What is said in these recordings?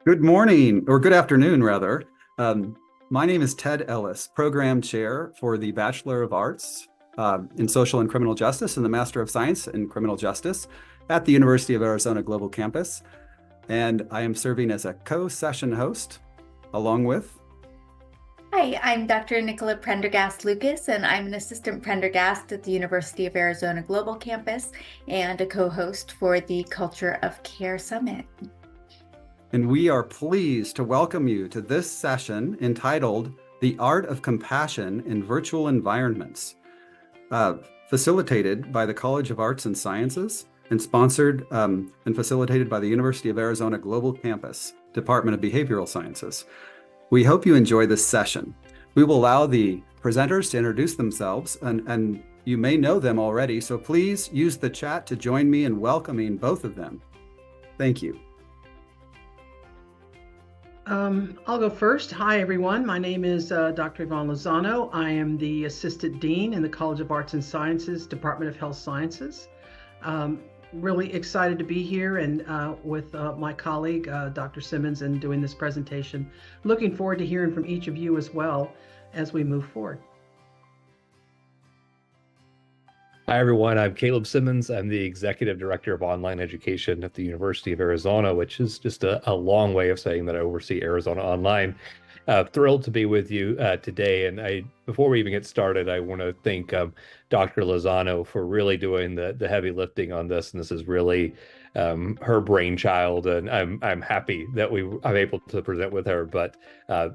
Good morning, or good afternoon, rather. Um, my name is Ted Ellis, Program Chair for the Bachelor of Arts in Social and Criminal Justice and the Master of Science in Criminal Justice at the University of Arizona Global Campus. And I am serving as a co-session host along with. Hi, I'm Dr. Nicola Prendergast Lucas, and I'm an assistant Prendergast at the University of Arizona Global Campus and a co-host for the Culture of Care Summit. And we are pleased to welcome you to this session entitled The Art of Compassion in Virtual Environments, facilitated by the College of Arts and Sciences and sponsored and facilitated by the University of Arizona Global Campus, Department of Behavioral Sciences. We hope you enjoy this session. We will allow the presenters to introduce themselves, and you may know them already, so please use the chat to join me in welcoming both of them. Thank you. I'll go first. Hi, everyone. My name is Dr. Yvonne Lozano. I am the Assistant Dean in the College of Arts and Sciences, Department of Health Sciences. Really excited to be here and with my colleague, Dr. Simmons, and doing this presentation. Looking forward to hearing from each of you as well as we move forward. Hi, everyone. I'm Caleb Simmons. I'm the Executive Director of Online Education at the University of Arizona, which is just a long way of saying that I oversee Arizona Online. Thrilled to be with you today. And before we even get started, I want to thank Dr. Lozano for really doing the heavy lifting on this. And this is really her brainchild. And I'm happy that I'm able to present with her. But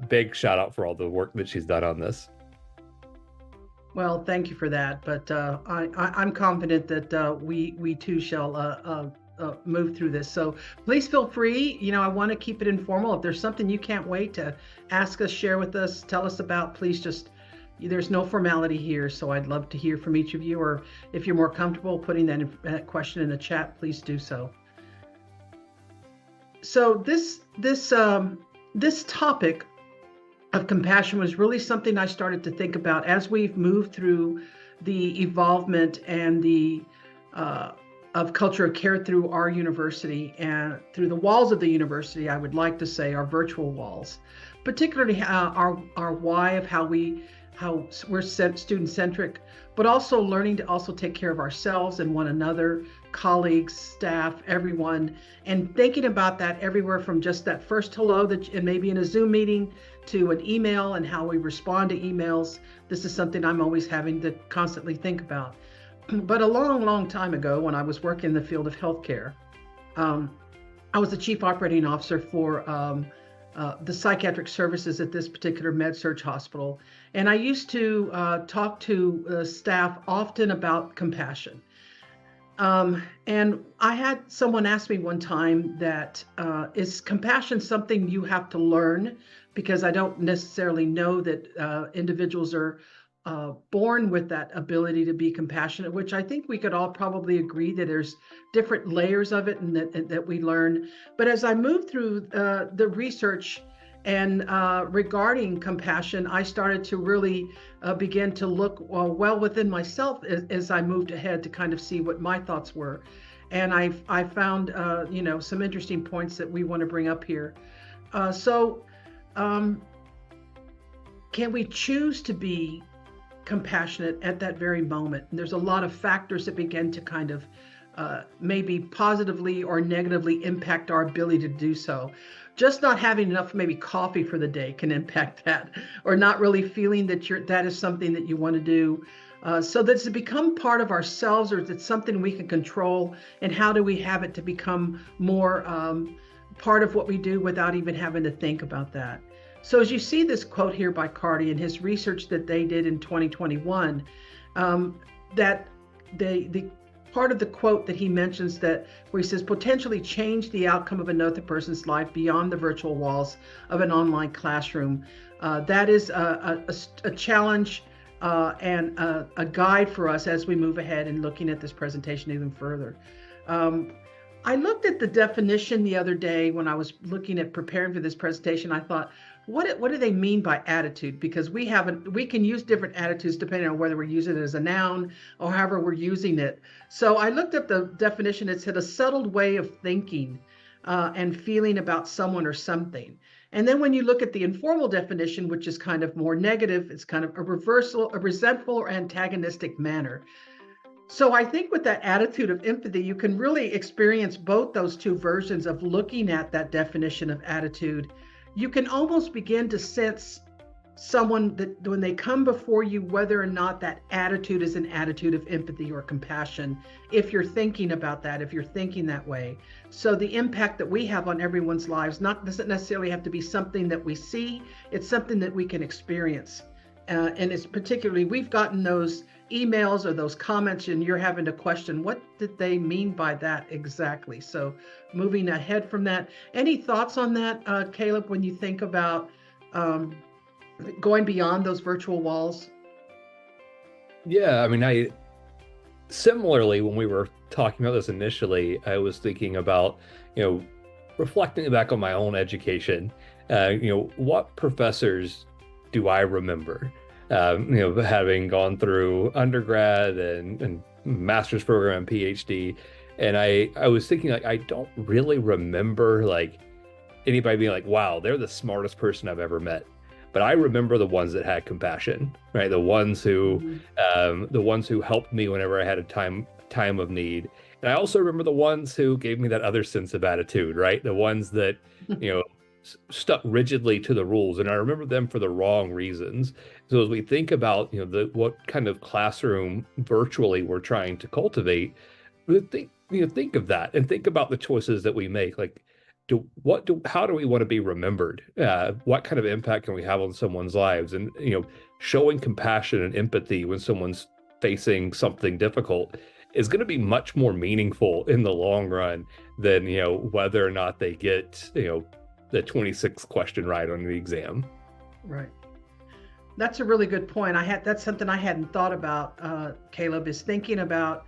big shout out for all the work that she's done on this. Well, thank you for that. But I'm confident that we too shall move through this. So please feel free. I want to keep it informal. If there's something you can't wait to ask us, share with us, tell us about, please there's no formality here. So I'd love to hear from each of you, or if you're more comfortable putting that question in the chat, please do so. So this topic of compassion was really something I started to think about as we've moved through the evolvement and the of culture of care through our university and through the walls of the university. I would like to say our virtual walls, particularly our why of how we're student centric, but also learning to also take care of ourselves and one another, colleagues, staff, everyone, and thinking about that everywhere from just that first hello and maybe in a Zoom meeting to an email and how we respond to emails. This is something I'm always having to constantly think about. But a long time ago, when I was working in the field of healthcare, I was the chief operating officer for the psychiatric services at this particular med-surg hospital. And I used to talk to staff often about compassion. And I had someone ask me one time that, is compassion something you have to learn? Because I don't necessarily know that individuals are born with that ability to be compassionate, which I think we could all probably agree that there's different layers of it and that we learn. But as I moved through the research and regarding compassion, I started to really begin to look well within myself as I moved ahead to kind of see what my thoughts were. And I found some interesting points that we want to bring up here. Can we choose to be compassionate at that very moment? And there's a lot of factors that begin to kind of maybe positively or negatively impact our ability to do so. Just not having enough maybe coffee for the day can impact that, or not really feeling that that is something that you want to do. So does it become part of ourselves, or is it something we can control? And how do we have it to become more part of what we do without even having to think about that? So as you see this quote here by Carty and his research that they did in 2021, that the part of the quote that he mentions that where he says potentially change the outcome of another person's life beyond the virtual walls of an online classroom. That is a challenge and a guide for us as we move ahead and looking at this presentation even further. I looked at the definition the other day when I was looking at preparing for this presentation. I thought, what do they mean by attitude? Because we can use different attitudes depending on whether we're using it as a noun or however we're using it. So I looked up the definition. It said a settled way of thinking, and feeling about someone or something. And then when you look at the informal definition, which is kind of more negative, it's kind of a reversal, a resentful or antagonistic manner. So I think with that attitude of empathy, you can really experience both those two versions of looking at that definition of attitude. You can almost begin to sense someone that when they come before you, whether or not that attitude is an attitude of empathy or compassion, if you're thinking about that, if you're thinking that way. So the impact that we have on everyone's lives doesn't necessarily have to be something that we see, it's something that we can experience. And it's particularly, we've gotten those emails or those comments and you're having to question, what did they mean by that exactly? So moving ahead from that, any thoughts on that, Caleb, when you think about going beyond those virtual walls? Yeah, I mean, similarly, when we were talking about this initially, I was thinking about, reflecting back on my own education, what professors do I remember? Having gone through undergrad and master's program and PhD, and I was thinking, like, I don't really remember like anybody being like, wow, they're the smartest person I've ever met. But I remember the ones that had compassion, right? The ones who helped me whenever I had a time of need. And I also remember the ones who gave me that other sense of attitude, right? The ones that, stuck rigidly to the rules, and I remember them for the wrong reasons. So as we think about, what kind of classroom virtually we're trying to cultivate, think of that and think about the choices that we make. Like, how do we want to be remembered? What kind of impact can we have on someone's lives? And, showing compassion and empathy when someone's facing something difficult is going to be much more meaningful in the long run than, whether or not they get, the 26th question right on the exam. Right. That's a really good point. That's something I hadn't thought about, Caleb, is thinking about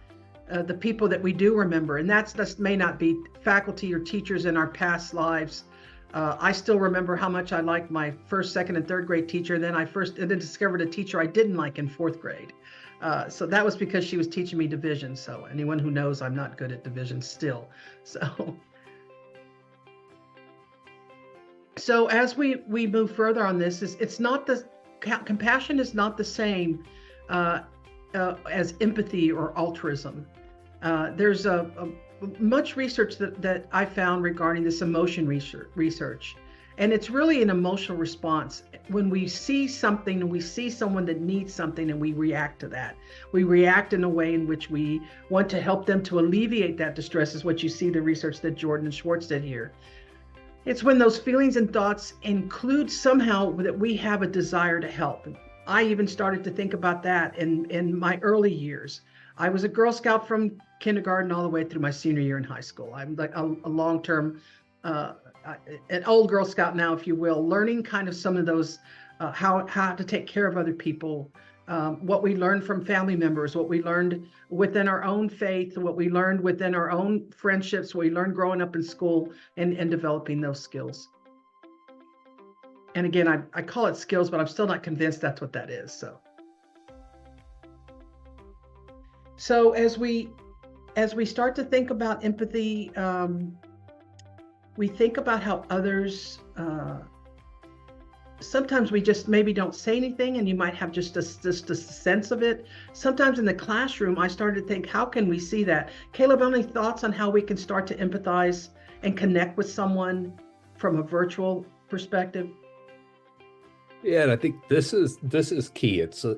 the people that we do remember. And that may not be faculty or teachers in our past lives. I still remember how much I liked my first, second, and third grade teacher. And then discovered a teacher I didn't like in fourth grade. So that was because she was teaching me division. So anyone who knows, I'm not good at division still. So as we move further on this, it's not compassion is not the same as empathy or altruism. There's much research that I found regarding this emotion research, and it's really an emotional response. When we see something and we see someone that needs something and we react to that, we react in a way in which we want to help them to alleviate that distress, is what you see the research that Jordan and Schwartz did here. It's when those feelings and thoughts include somehow that we have a desire to help. I even started to think about that in my early years. I was a Girl Scout from kindergarten all the way through my senior year in high school. I'm like a long-term, an old Girl Scout now, if you will, learning kind of some of those, how to take care of other people, what we learned from family members, what we learned within our own faith, what we learned within our own friendships, what we learned growing up in school and developing those skills. And again, I call it skills, but I'm still not convinced that's what that is. So as we start to think about empathy, we think about how others, sometimes we just maybe don't say anything and you might have just a sense of it. Sometimes in the classroom, I started to think, how can we see that? Caleb, any thoughts on how we can start to empathize and connect with someone from a virtual perspective? Yeah, and I think this is key. It's a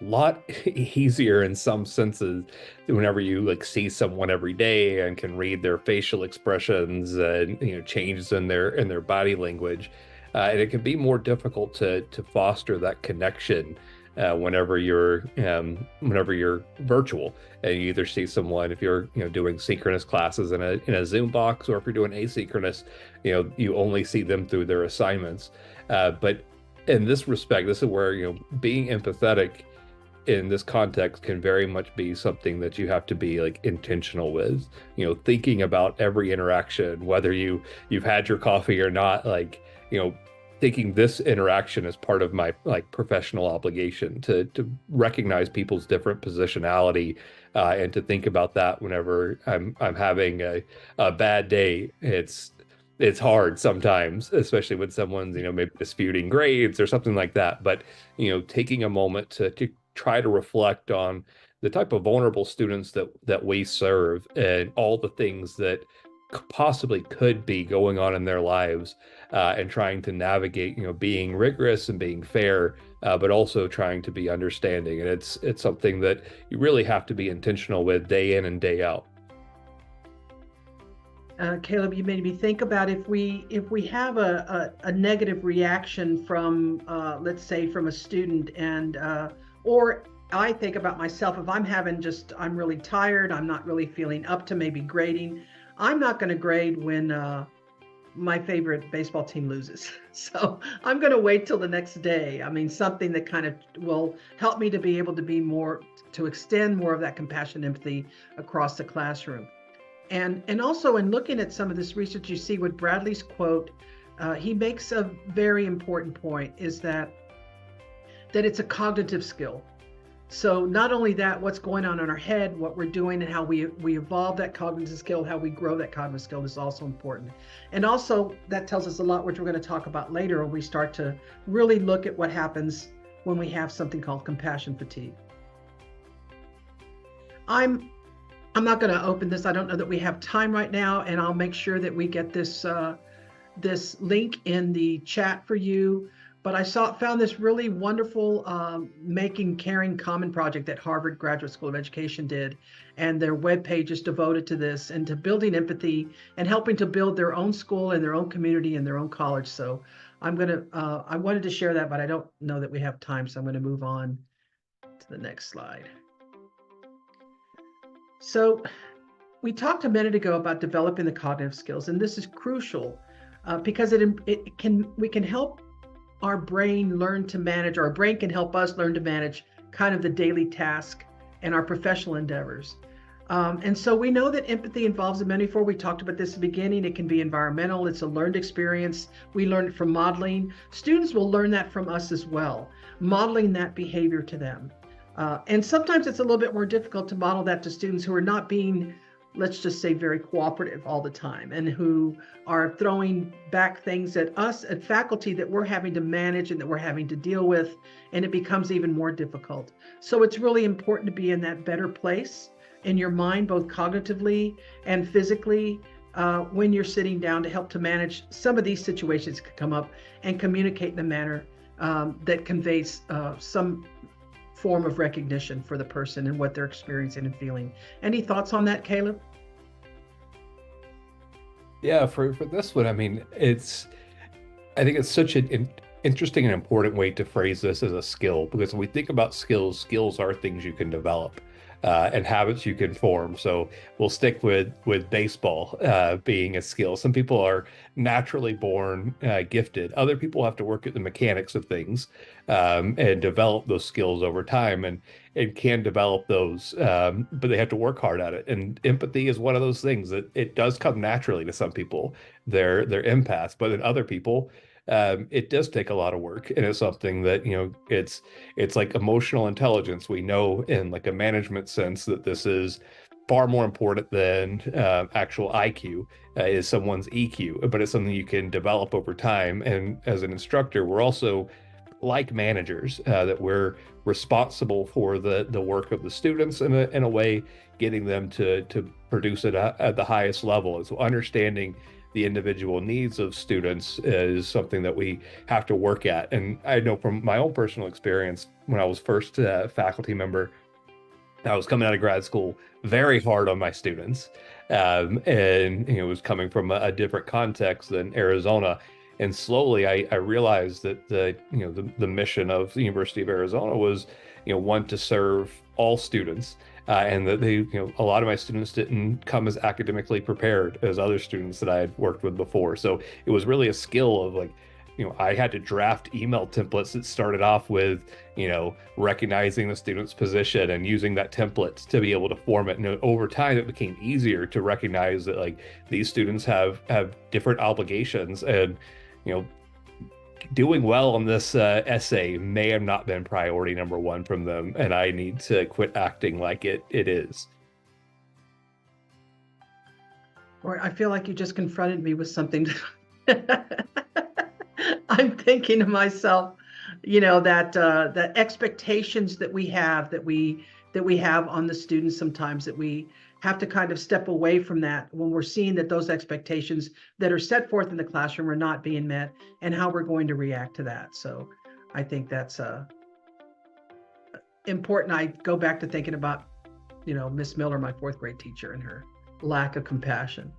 lot easier in some senses whenever you like see someone every day and can read their facial expressions and changes in their body language, and it can be more difficult to foster that connection whenever you're virtual and you either see someone, if you're doing synchronous classes in a Zoom box, or if you're doing asynchronous, you only see them through their assignments, but in this respect, this is where being empathetic in this context can very much be something that you have to be like intentional with, thinking about every interaction, whether you've had your coffee or not, like thinking this interaction as part of my like professional obligation to recognize people's different positionality, and to think about that whenever I'm having a bad day. It's hard sometimes, especially when someone's, maybe disputing grades or something like that. But, taking a moment to try to reflect on the type of vulnerable students that we serve and all the things that possibly could be going on in their lives, and trying to navigate, being rigorous and being fair, but also trying to be understanding. And it's something that you really have to be intentional with day in and day out. Caleb, you made me think about if we have a negative reaction from, let's say, from a student, and or I think about myself, if I'm really tired, I'm not really feeling up to maybe grading, I'm not going to grade when my favorite baseball team loses. So I'm going to wait till the next day. I mean, something that kind of will help me to be able to to extend more of that compassion, empathy across the classroom. And also in looking at some of this research, you see with Bradley's quote, he makes a very important point, is that it's a cognitive skill. So not only that, what's going on in our head, what we're doing, and how we evolve that cognitive skill, how we grow that cognitive skill is also important. And also that tells us a lot, which we're going to talk about later when we start to really look at what happens when we have something called compassion fatigue. I'm not going to open this. I don't know that we have time right now, and I'll make sure that we get this link in the chat for you. But I found this really wonderful Making Caring Common project that Harvard Graduate School of Education did, and their webpage is devoted to this and to building empathy and helping to build their own school and their own community and their own college. So I wanted to share that, but I don't know that we have time, so I'm going to move on to the next slide. So we talked a minute ago about developing the cognitive skills, and this is crucial because we can help our brain learn to manage, or our brain can help us learn to manage kind of the daily task and our professional endeavors. And so we know that empathy involves a metaphor. We talked about this at the beginning. It can be environmental. It's a learned experience. We learn it from modeling. Students will learn that from us as well, modeling that behavior to them. And sometimes it's a little bit more difficult to model that to students who are not being, let's just say, very cooperative all the time, and who are throwing back things at us, at faculty, that we're having to manage and that we're having to deal with, and it becomes even more difficult. So it's really important to be in that better place in your mind, both cognitively and physically, when you're sitting down to help to manage some of these situations that could come up, and communicate in a manner that conveys some form of recognition for the person and what they're experiencing and feeling. Any thoughts on that, Caleb? Yeah, for this one, I mean, I think it's such an interesting and important way to phrase this as a skill, because when we think about skills are things you can develop, and habits you can form. So we'll stick with baseball being a skill. Some people are naturally born gifted. Other people have to work at the mechanics of things, and develop those skills over time, and can develop those, but they have to work hard at it. And empathy is one of those things that it does come naturally to some people. They're empaths, but in other people, it does take a lot of work, and it's something that, it's like emotional intelligence. We know in like a management sense that this is far more important than actual IQ, is someone's EQ, but it's something you can develop over time. And as an instructor, we're also like managers, that we're responsible for the work of the students in a way, getting them to produce it at the highest level. And so understanding the individual needs of students is something that we have to work at. And I know from my own personal experience, when I was first faculty member, I was coming out of grad school very hard on my students, and it was coming from a different context than Arizona. And slowly I realized that the mission of the University of Arizona was, one, to serve all students, and that a lot of my students didn't come as academically prepared as other students that I had worked with before. So it was really a skill of like, I had to draft email templates that started off with, recognizing the student's position and using that template to be able to form it. And over time, it became easier to recognize that like these students have different obligations, and, doing well on this essay may have not been priority number one from them, and I need to quit acting like it is. Or I feel like you just confronted me with something. I'm thinking to myself, that the expectations that we have on the students sometimes, that we have to kind of step away from that when we're seeing that those expectations that are set forth in the classroom are not being met, and how we're going to react to that. So I think that's important. I go back to thinking about, Miss Miller, my fourth grade teacher, and her lack of compassion.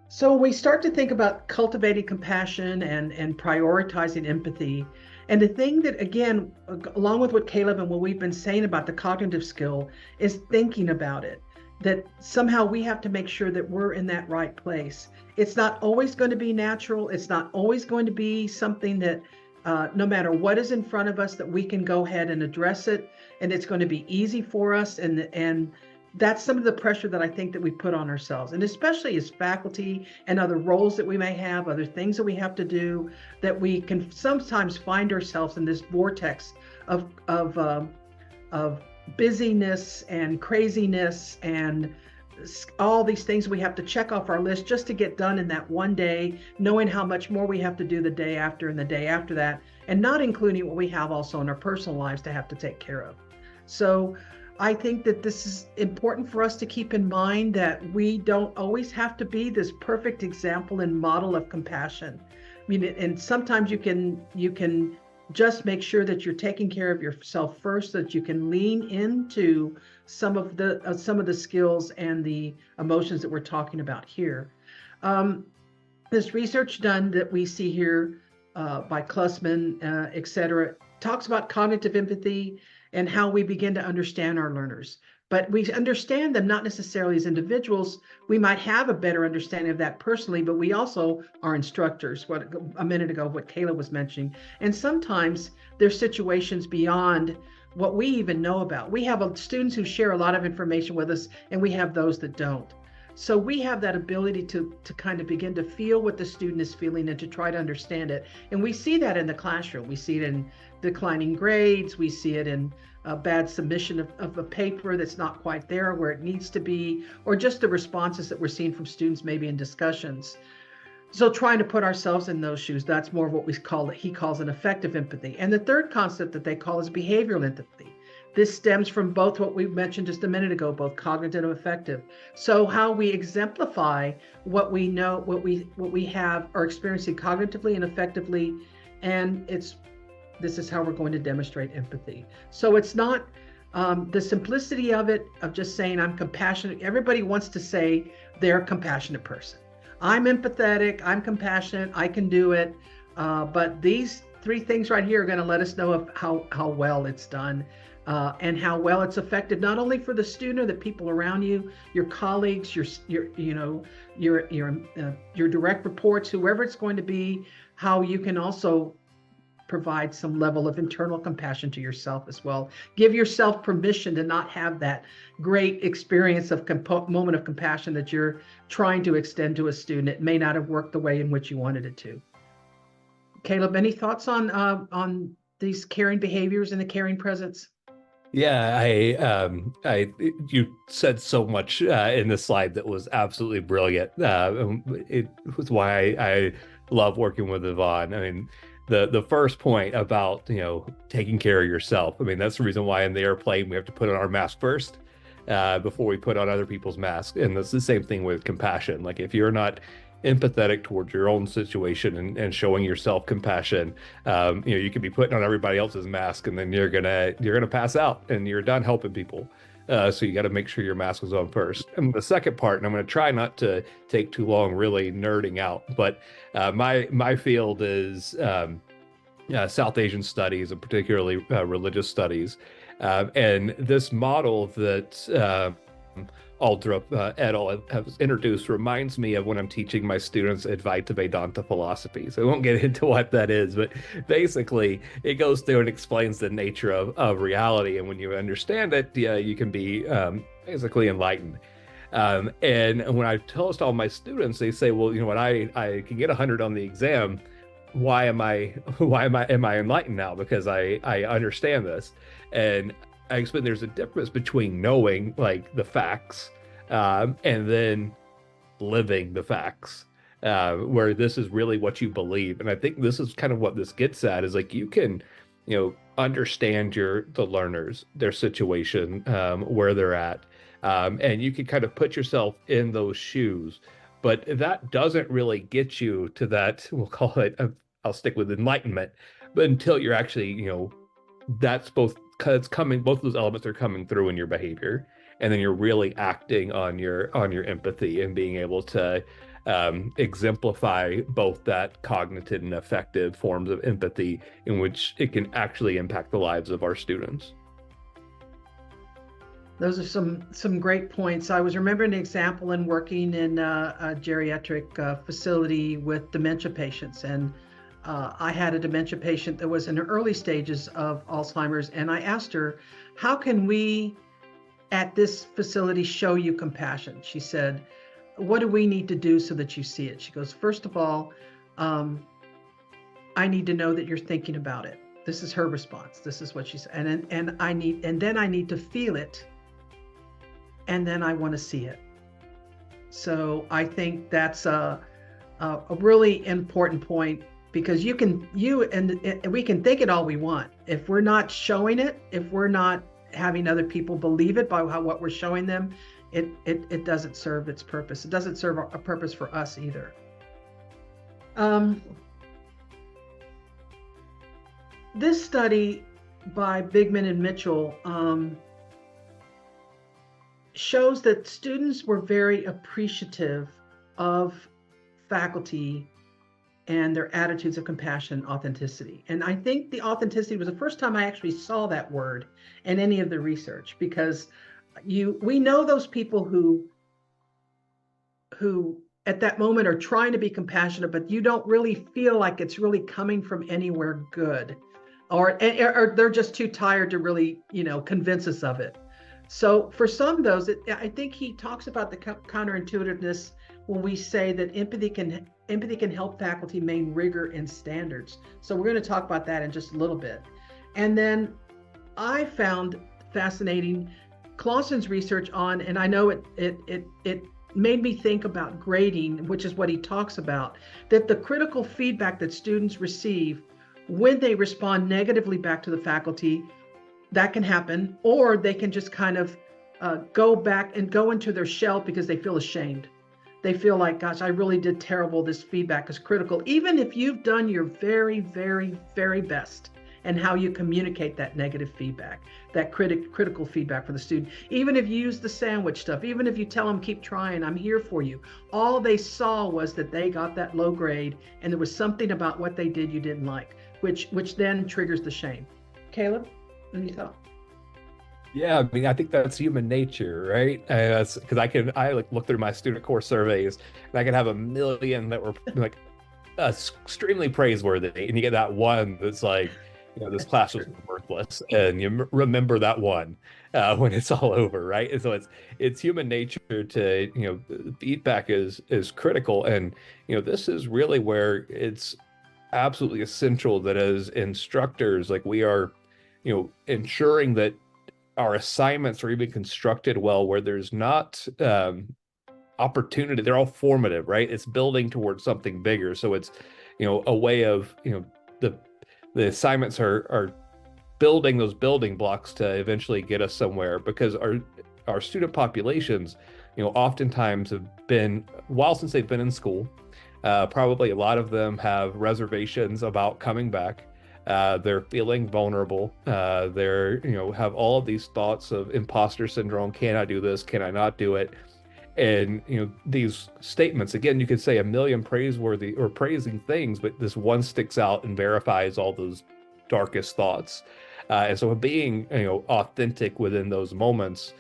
So we start to think about cultivating compassion and prioritizing empathy. And the thing that, again, along with what Caleb and what we've been saying about the cognitive skill, is thinking about it, that somehow we have to make sure that we're in that right place. It's not always going to be natural. It's not always going to be something that no matter what is in front of us, that we can go ahead and address it, and it's going to be easy for us. And that's some of the pressure that I think that we put on ourselves, and especially as faculty and other roles that we may have, other things that we have to do, that we can sometimes find ourselves in this vortex of busyness and craziness and all these things we have to check off our list just to get done in that one day, knowing how much more we have to do the day after and the day after that, and not including what we have also in our personal lives to have to take care of. So I think that this is important for us to keep in mind, that we don't always have to be this perfect example and model of compassion. I mean, and sometimes you can just make sure that you're taking care of yourself first, so that you can lean into some of the skills and the emotions that we're talking about here. This research done that we see here by Klussman, et cetera, talks about cognitive empathy and how we begin to understand our learners. But we understand them not necessarily as individuals. We might have a better understanding of that personally, but we also are instructors. What a minute ago, what Kayla was mentioning. And sometimes there's situations beyond what we even know about. We have students who share a lot of information with us, and we have those that don't. So we have that ability to kind of begin to feel what the student is feeling and to try to understand it. And we see that in the classroom. We see it in declining grades. We see it in a bad submission of a paper that's not quite there where it needs to be, or just the responses that we're seeing from students maybe in discussions. So trying to put ourselves in those shoes, that's more of what he calls an effective empathy. And the third concept that they call is behavioral empathy. This stems from both what we mentioned just a minute ago, both cognitive and affective. So how we exemplify what we know, what we have are experiencing cognitively and effectively, and this is how we're going to demonstrate empathy. So it's not the simplicity of it, of just saying I'm compassionate. Everybody wants to say they're a compassionate person. I'm empathetic, I'm compassionate, I can do it. But these three things right here are going to let us know of how well it's done. And how well it's effective, not only for the student or the people around you, your colleagues, your direct reports, whoever it's going to be, how you can also provide some level of internal compassion to yourself as well. Give yourself permission to not have that great experience of moment of compassion that you're trying to extend to a student. It may not have worked the way in which you wanted it to. Caleb, any thoughts on these caring behaviors and the caring presence? Yeah, you said so much in this slide that was absolutely brilliant. It was why I love working with Yvonne. I mean, the first point about, taking care of yourself. I mean, that's the reason why in the airplane we have to put on our mask first before we put on other people's masks. And that's the same thing with compassion. Like, if you're not empathetic towards your own situation and showing yourself compassion, you could be putting on everybody else's mask, and then you're gonna pass out and you're done helping people. So you got to make sure your mask is on first. And the second part, and I'm going to try not to take too long really nerding out, but my field is South Asian studies, and particularly religious studies. And this model that Aldrup et al. Has introduced reminds me of when I'm teaching my students Advaita Vedanta philosophy. So I won't get into what that is, but basically it goes through and explains the nature of reality. And when you understand it, you can be basically enlightened. And when I tell this to all my students, they say, well, when I can get 100 on the exam, why am I enlightened now? Because I understand this. And I explain there's a difference between knowing like the facts, and then living the facts, where this is really what you believe. And I think this is kind of what this gets at, is like you can, understand the learners, their situation, where they're at, and you can kind of put yourself in those shoes. But that doesn't really get you to that, we'll call it, I'll stick with enlightenment, but until you're actually, that's both, it's coming, both of those elements are coming through in your behavior, and then you're really acting on your empathy and being able to exemplify both that cognitive and affective forms of empathy in which it can actually impact the lives of our students. Those are some great points. I was remembering an example in working in a geriatric facility with dementia patients, and I had a dementia patient that was in the early stages of Alzheimer's, and I asked her, how can we at this facility show you compassion? She said, what do we need to do so that you see it? She goes, first of all, I need to know that you're thinking about it. This is her response. This is what she said. And then I need to feel it. And then I want to see it. So I think that's a really important point, because we can think it all we want. If we're not showing it, if we're not having other people believe it by what we're showing them, it doesn't serve its purpose. It doesn't serve a purpose for us either. This study by Bigman and Mitchell shows that students were very appreciative of faculty and their attitudes of compassion and authenticity. And I think the authenticity was the first time I actually saw that word in any of the research, because we know those people who at that moment are trying to be compassionate, but you don't really feel like it's really coming from anywhere good, or they're just too tired to really, convince us of it. So for some of those, I think he talks about the counterintuitiveness when we say that empathy can help faculty maintain rigor and standards. So we're going to talk about that in just a little bit. And then I found fascinating Clausen's research on, and I know it made me think about grading, which is what he talks about, that the critical feedback that students receive when they respond negatively back to the faculty, that can happen, or they can just kind of go back and go into their shell because they feel ashamed. They feel like, gosh, I really did terrible. This feedback is critical. Even if you've done your very, very, very best and how you communicate that negative feedback, that critical feedback for the student, even if you use the sandwich stuff, even if you tell them, keep trying, I'm here for you. All they saw was that they got that low grade, and there was something about what they did you didn't like, which then triggers the shame. Caleb, any thought? Yeah, I mean, I think that's human nature, right? That's because I look through my student core surveys, and I can have a million that were like extremely praiseworthy, and you get that one that's like, this class was worthless, and you remember that one when it's all over, right? And so it's human nature to, feedback is critical, and this is really where it's absolutely essential that as instructors, like we are, ensuring that our assignments are even constructed well, where there's not opportunity. They're all formative, right? It's building towards something bigger. So it's, a way of, the assignments are building those building blocks to eventually get us somewhere, because our student populations, oftentimes have been, while since they've been in school, probably a lot of them have reservations about coming back. They're feeling vulnerable. They're, have all of these thoughts of imposter syndrome. Can I do this? Can I not do it? And, these statements, again, you could say a million praiseworthy or praising things, but this one sticks out and verifies all those darkest thoughts. And so being, authentic within those moments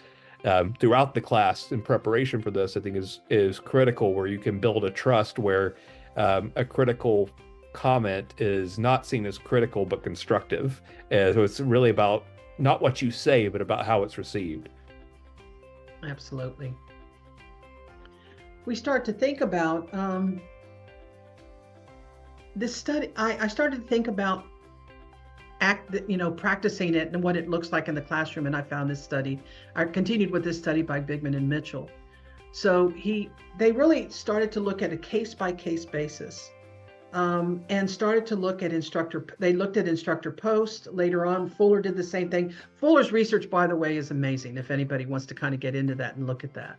throughout the class in preparation for this, I think is critical, where you can build a trust where a critical comment is not seen as critical but constructive. So it's really about not what you say, but about how it's received. Absolutely. we start to think about this study, I started to think about practicing it and what it looks like in the classroom. And I found this study. I continued with this study by Bigman and Mitchell. So they really started to look at a case-by-case basis, and started to look at they looked at instructor posts. Later on, Fuller did the same thing. Fuller's research, by the way, is amazing if anybody wants to kind of get into that and look at that.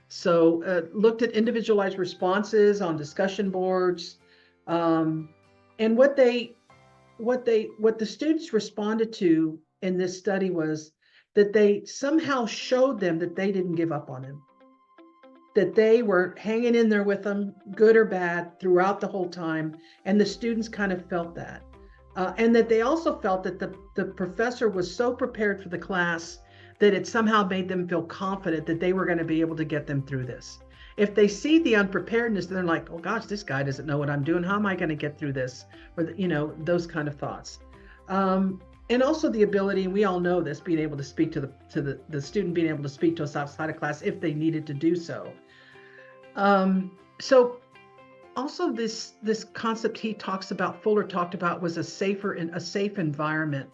So looked at individualized responses on discussion boards, and what the students responded to in this study was that they somehow showed them that they didn't give up on him, that they were hanging in there with them, good or bad, throughout the whole time. And the students kind of felt that. And that they also felt that the professor was so prepared for the class that it somehow made them feel confident that they were going to be able to get them through this. If they see the unpreparedness, they're like, oh gosh, this guy doesn't know what I'm doing. How am I going to get through this? Or, those kind of thoughts. And also the ability, and we all know this, being able to speak to the student, being able to speak to us outside of class if they needed to do so. So also this concept Fuller talked about was a safe environment.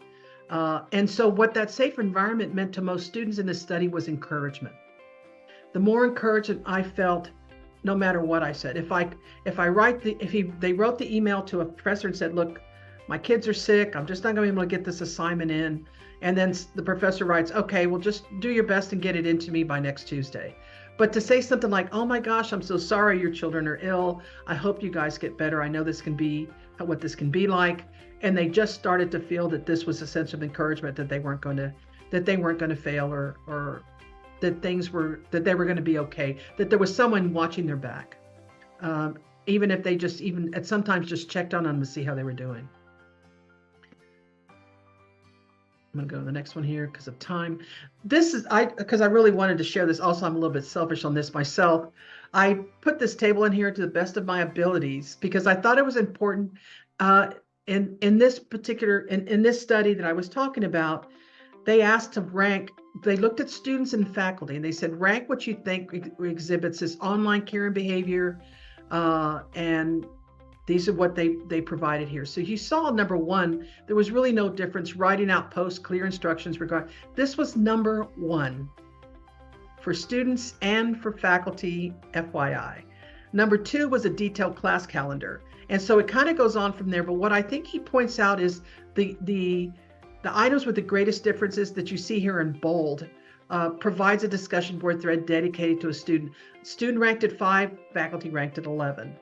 And so what that safe environment meant to most students in this study was encouragement. The more encouragement I felt, no matter what I said, they wrote the email to a professor and said, look, my kids are sick, I'm just not going to be able to get this assignment in. And then the professor writes, okay, well, just do your best and get it into me by next Tuesday. But to say something like, oh my gosh, I'm so sorry your children are ill. I hope you guys get better. I know this can be what this can be like. And they just started to feel that this was a sense of encouragement, that they weren't going to fail, or that they were going to be okay, that there was someone watching their back. Even if they sometimes just checked on them to see how they were doing. I'm going to go to the next one here because of time. Because I really wanted to share this. Also, I'm a little bit selfish on this myself. I put this table in here to the best of my abilities because I thought it was important. In this study that I was talking about, they asked to rank. They looked at students and faculty, and they said, rank what you think exhibits this online caring behavior, and these are what they provided here. So you saw number one, there was really no difference. Writing out posts, clear instructions regarding. This was number one for students and for faculty, FYI. Number two was a detailed class calendar. And so it kind of goes on from there. But what I think he points out is the items with the greatest differences that you see here in bold provides a discussion board thread dedicated to a student. Student ranked at 5, faculty ranked at 11.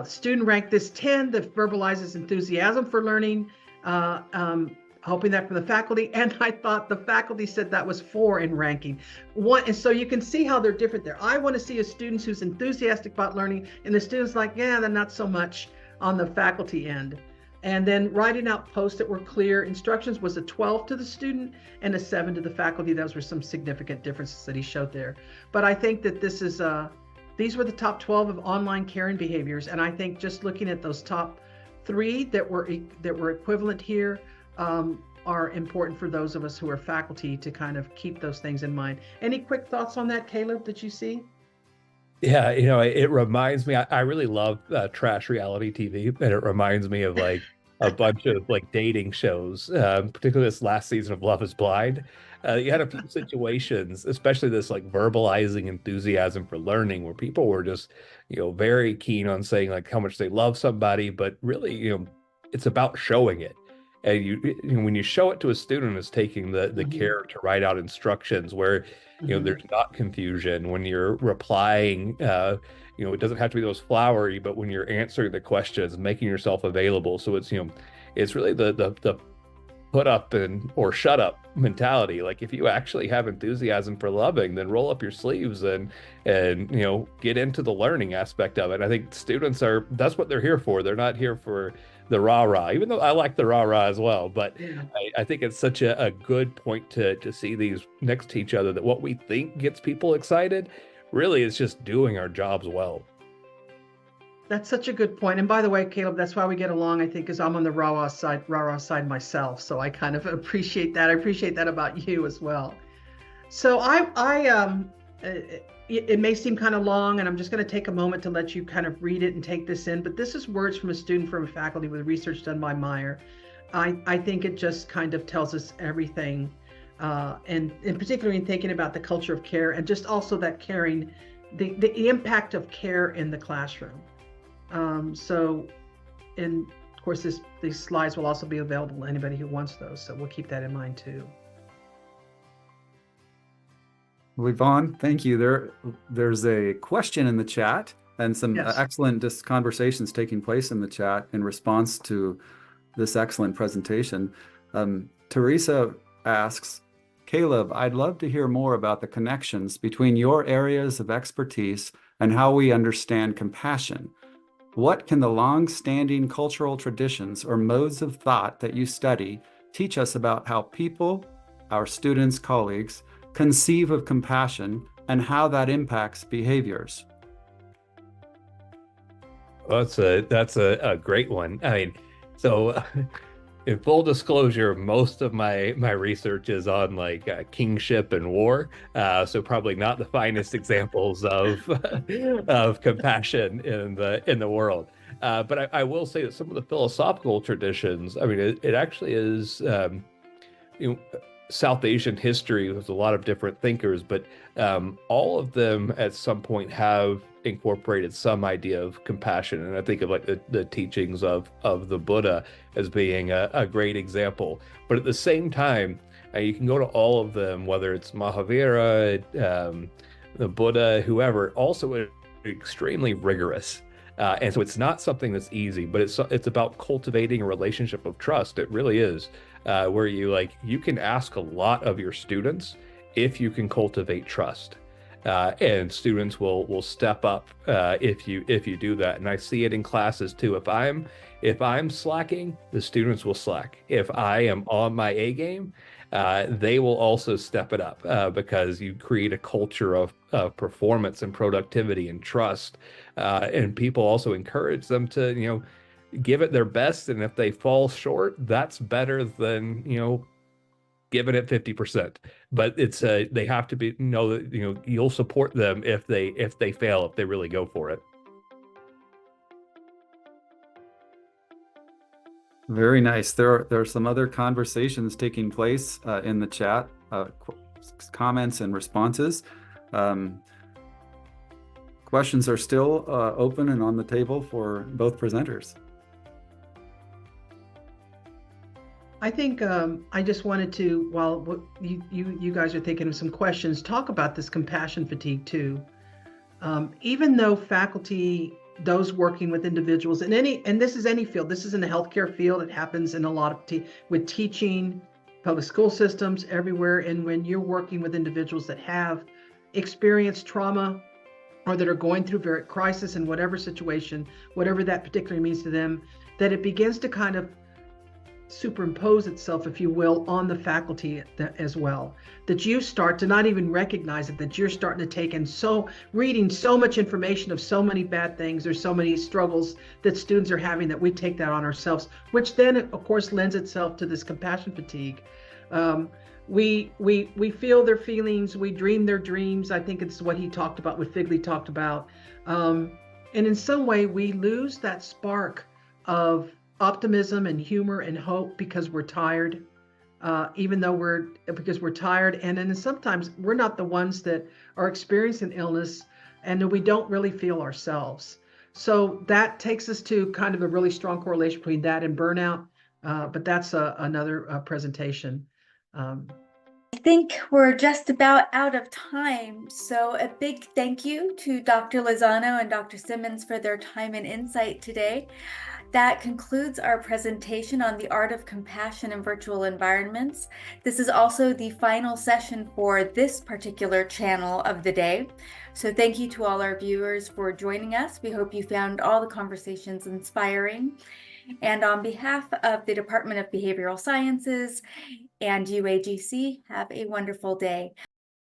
Student ranked this 10 that verbalizes enthusiasm for learning, hoping that from the faculty. And I thought the faculty said that was 4 in ranking. And so you can see how they're different there. I want to see a student who's enthusiastic about learning, and the student's like, yeah, they're not so much on the faculty end. And then writing out posts that were clear. Instructions was a 12 to the student and a 7 to the faculty. Those were some significant differences that he showed there. But I think that these were the top 12 of online caring behaviors. And I think just looking at those top 3 that were equivalent here are important for those of us who are faculty to kind of keep those things in mind. Any quick thoughts on that, Caleb, that you see? Yeah, it reminds me, I really love trash reality TV, and it reminds me of like a bunch of like dating shows, particularly this last season of Love is Blind. You had a few situations, especially this like verbalizing enthusiasm for learning, where people were just, very keen on saying like how much they love somebody, but really, it's about showing it. And when you show it to a student as taking the care to write out instructions where, there's not confusion when you're replying, it doesn't have to be those flowery, but when you're answering the questions, making yourself available. So it's, it's really the put up or shut up mentality. Like if you actually have enthusiasm for loving, then roll up your sleeves and get into the learning aspect of it. I think students that's what they're here for. They're not here for the rah-rah, even though I like the rah-rah as well. But yeah. I think it's such a good point to see these next to each other, that what we think gets people excited really is just doing our jobs well. That's such a good point. And by the way, Caleb, that's why we get along, I think, because I'm on the rah-rah side myself. So I kind of appreciate that. I appreciate that about you as well. So it may seem kind of long, and I'm just going to take a moment to let you kind of read it and take this in, but this is words from a student from a faculty with research done by Meyer. I think it just kind of tells us everything, and in particular in thinking about the culture of care and just also that caring, the impact of care in the classroom. So, and of course, these slides will also be available to anybody who wants those, so we'll keep that in mind too. Well, Yvonne, thank you. There's a question in the chat and some Yes. excellent conversations taking place in the chat in response to this excellent presentation. Teresa asks, Caleb, I'd love to hear more about the connections between your areas of expertise and how we understand compassion. What can the long-standing cultural traditions or modes of thought that you study teach us about how people, our students, colleagues, conceive of compassion and how that impacts behaviors? Well, that's a great one. I mean, so in full disclosure, most of my research is on like kingship and war, so probably not the finest examples of of compassion in the world. But I will say that some of the philosophical traditions, I mean, it actually is, you know, South Asian history with a lot of different thinkers, but all of them at some point have incorporated some idea of compassion. And I think of like the teachings of the Buddha as being a great example. But at the same time, you can go to all of them, whether it's Mahavira, the Buddha, whoever, also extremely rigorous. And so it's not something that's easy, but it's about cultivating a relationship of trust. It really is, where you can ask a lot of your students if you can cultivate trust, and students will step up if you do that. And I see it in classes too. If I'm slacking, the students will slack. If I am on my A game, they will also step it up, because you create a culture of performance and productivity and trust, and people also encourage them to give it their best. And if they fall short, that's better than giving it 50%. But it's they have to know that you'll support them if they fail, if they really go for it. Very nice. There are some other conversations taking place in the chat, comments and responses. Questions are still open and on the table for both presenters. I think I just wanted to, while you guys are thinking of some questions, talk about this compassion fatigue too. Even though faculty, those working with individuals and this is any field, this is in the healthcare field, it happens in a lot of with teaching, public school systems, everywhere. And when you're working with individuals that have experienced trauma or that are going through very crisis in whatever situation, whatever that particularly means to them, that it begins to kind of superimpose itself, if you will, on the faculty as well. That you start to not even recognize it, that you're starting to take in reading so much information of so many bad things, there's so many struggles that students are having, that we take that on ourselves, which then of course lends itself to this compassion fatigue. We feel their feelings, we dream their dreams. I think it's what he talked about, what Figley talked about. And in some way we lose that spark of optimism and humor and hope because we're tired, because we're tired. And then sometimes we're not the ones that are experiencing illness, and we don't really feel ourselves. So that takes us to kind of a really strong correlation between that and burnout. But that's another presentation. I think we're just about out of time. So a big thank you to Dr. Lozano and Dr. Simmons for their time and insight today. That concludes our presentation on the art of compassion in virtual environments. This is also the final session for this particular channel of the day. So thank you to all our viewers for joining us. We hope you found all the conversations inspiring. And on behalf of the Department of Behavioral Sciences and UAGC, have a wonderful day.